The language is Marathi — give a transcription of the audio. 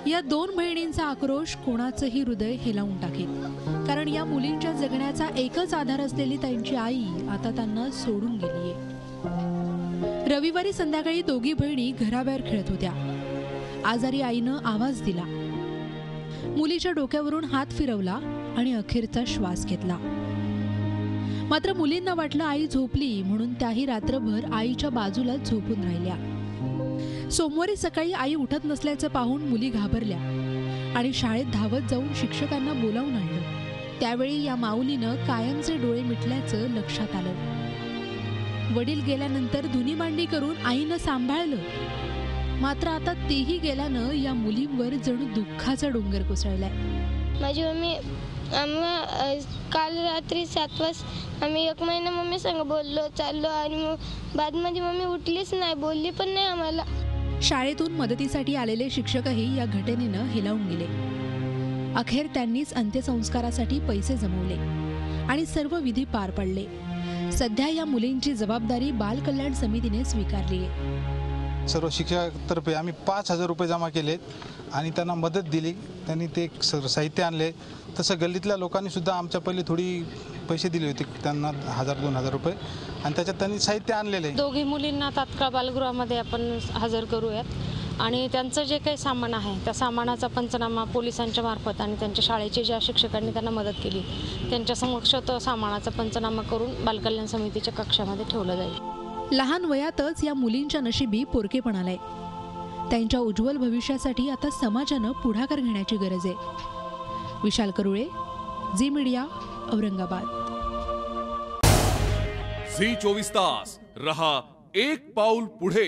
या दोन बहिणींचा आक्रोश कोणाचंही हृदय हेलावून टाकेल, कारण या मुलींच्या जगण्याचा एकच आधार असलेली त्यांची आई आता त्यांना सोडून गेलीये। रविवारी संध्याकाळी दोघी बहिणी घराबाहेर खेळत होत्या। आजारी आईनं आवाज दिला, मुलीच्या डोक्यावरून हात फिरवला आणि अखेरचा श्वास घेतला। मात्र मुलींना वाटलं आई झोपली म्हणून त्याही रात्रभर आईच्या बाजूला झोपून राहिल्या। सोमवारी सकाळी आई उठत नसल्याचं पाहून मुली घाबरल्या आणि शाळेत धावत जाऊन शिक्षकांना बोलावून आणलं। त्यावेळी या माऊलीनं कायमचे डोळे मिटल्याचं लक्षात आलं। वडील गेल्यानंतर धुनी मांडणी करून आईनं सांभाळलं, मात्र आता तेही गेल्यानं या मुलींवर जणू दुःखाचा डोंगर कोसळलाय। माझी मम्मी काल रात्री 7 वाजता आम्ही 1 महिना मम्मी संग बोललो चाललो आणि मग बाद माझी मम्मी उठलीच नाही, बोलली पण नाही आम्हाला। शाळेतून मदतीसाठी आलेले शिक्षकही या घटनेनं हिलावून गेले। अखेर त्यांनीच अंत्यसंस्कारासाठी पैसे जमवले आणि सर्व विधी पार पडले। सध्या या मुलींची जबाबदारी बाल कल्याण समितीने स्वीकारली आहे। सर्व शिक्षकातर्फे आम्ही 5,000 रुपये जमा केलेत आणि त्यांना मदत दिली। त्यांनी ते साहित्य आणले। तसं गल्लीतल्या लोकांनी सुद्धा आमच्या पहिले थोडी पैसे दिले होते, त्यांना 1,000-2,000 रुपये, आणि त्याच्यात त्यांनी साहित्य आणलेले। दोघी मुलींना तात्काळ बालगृहामध्ये आपण हजर करूयात आणि त्यांचं जे काही सामान आहे त्या सामानाचा पंचनामा पोलिसांच्या मार्फत आणि त्यांच्या शाळेचे ज्या शिक्षकांनी त्यांना मदत केली त्यांच्या समक्ष तो सामानाचा पंचनामा करून बालकल्याण समितीच्या कक्षामध्ये ठेवलं जाईल। लहान वयातच या मुलींच्या नशिबी पोरकेपण आलंय। त्यांच्या उज्ज्वल भविष्यासाठी आता समाजानं पुढाकार घेण्याची गरज आहे। विशाल करुळे, झी मीडिया, औरंगाबाद। झी 24 तास रहा एक पाऊल पुढे।